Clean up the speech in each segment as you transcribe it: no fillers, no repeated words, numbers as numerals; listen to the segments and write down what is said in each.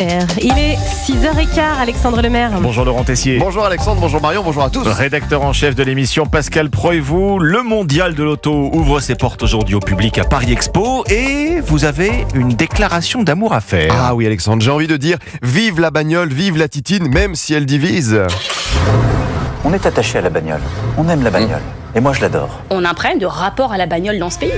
Il est 6h15, Alexandre Lemaire. Bonjour Laurent Tessier. Bonjour Alexandre, bonjour Marion, bonjour à tous. Rédacteur en chef de l'émission Pascal Pro et vous. Le mondial de l'auto ouvre ses portes aujourd'hui au public à Paris Expo et vous avez une déclaration d'amour à faire. Ah oui Alexandre, j'ai envie de dire vive la bagnole, vive la titine, même si elle divise. On est attaché à la bagnole, on aime la bagnole, et moi je l'adore. On imprègne de rapport à la bagnole dans ce pays.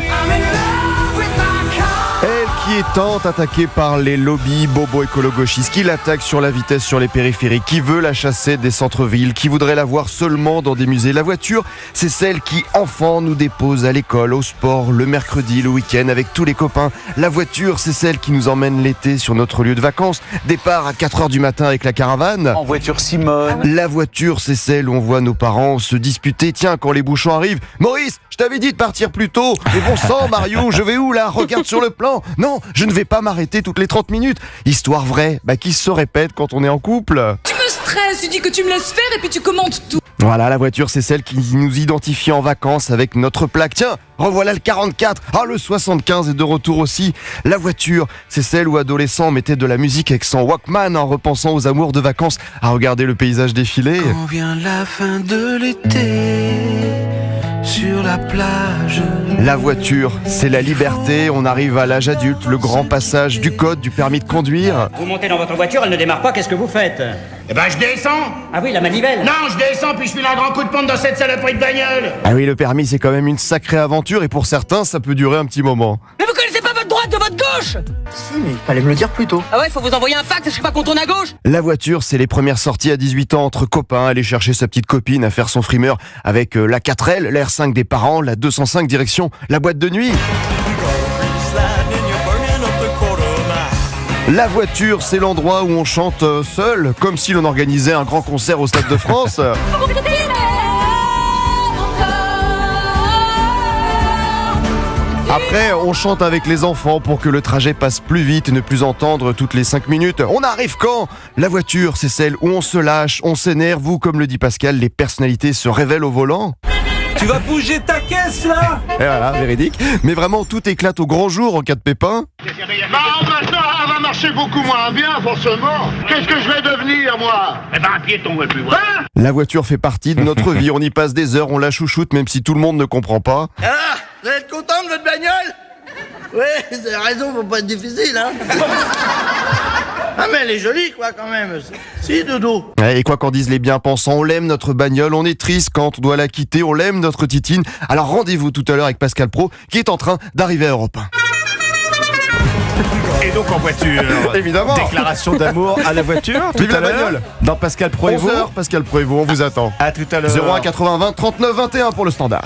Elle qui est tant attaquée par les lobbies bobo-écolo-gauchistes, qui l'attaquent sur la vitesse sur les périphériques, qui veut la chasser des centres-villes, qui voudrait la voir seulement dans des musées. La voiture, c'est celle qui, enfant, nous dépose à l'école, au sport, le mercredi, le week-end, avec tous les copains. La voiture, c'est celle qui nous emmène l'été sur notre lieu de vacances. Départ à 4h du matin avec la caravane. En voiture Simone. La voiture, c'est celle où on voit nos parents se disputer. Tiens, quand les bouchons arrivent, Maurice, je t'avais dit de partir plus tôt. Mais bon sang, Mario, je vais où là? Regarde sur le plan. Non, je ne vais pas m'arrêter toutes les 30 minutes. Histoire vraie, qui se répète quand on est en couple. Tu me stresses, tu dis que tu me laisses faire et puis tu commentes tout. Voilà, la voiture, c'est celle qui nous identifie en vacances avec notre plaque. Tiens, revoilà le 44. Ah, le 75 est de retour aussi. La voiture, c'est celle où adolescent mettait de la musique avec son Walkman en repensant aux amours de vacances, à regarder le paysage défiler. Quand vient la fin de l'été sur la plage. La voiture, c'est la liberté. On arrive à l'âge adulte, le grand passage du code, du permis de conduire. Vous montez dans votre voiture, elle ne démarre pas, qu'est-ce que vous faites? Eh ben je descends. Ah oui, la manivelle. Non, je descends puis je file un grand coup de pompe dans cette saloperie de bagnole. Ah oui, le permis, c'est quand même une sacrée aventure et pour certains, ça peut durer un petit moment. Mais vous connaissez pas votre droite de votre gauche? Si, mais il fallait me le dire plus tôt. Ah ouais, faut vous envoyer un fax, je sais pas qu'on tourne à gauche. La voiture, c'est les premières sorties à 18 ans entre copains, aller chercher sa petite copine à faire son frimeur avec la 4L, la R5 des parents, la 205 direction la boîte de nuit. La voiture, c'est l'endroit où on chante seul, comme si l'on organisait un grand concert au Stade de France. Après, on chante avec les enfants pour que le trajet passe plus vite et ne plus entendre toutes les 5 minutes. On arrive quand? La voiture, c'est celle où on se lâche, on s'énerve, où, comme le dit Pascal, les personnalités se révèlent au volant. Tu vas bouger ta caisse là? Et voilà, véridique. Mais vraiment, tout éclate au grand jour en cas de pépin. Maintenant, elle va marcher beaucoup moins bien, forcément. Qu'est-ce que je vais devenir, moi? Eh ben, un piéton, ouais, plus. La voiture fait partie de notre vie. On y passe des heures, on la chouchoute, même si tout le monde ne comprend pas. Ah, vous êtes content de votre bagnole? Oui, vous avez raison, faut pas être difficile, hein. Ah mais elle est jolie, quoi, quand même. Si, dodo. Et quoi qu'en disent les bien-pensants, on l'aime notre bagnole, on est triste quand on doit la quitter, on l'aime notre titine. Alors rendez-vous tout à l'heure avec Pascal Pro, qui est en train d'arriver à Europe 1. Et donc en voiture, Évidemment. déclaration d'amour à la voiture tout Vive à la l'heure bagnole. dans Pascal Pro et vous. 11h, Pascal Pro et vous, on vous attend. À tout à l'heure. 01 80 20 39 21 pour le standard.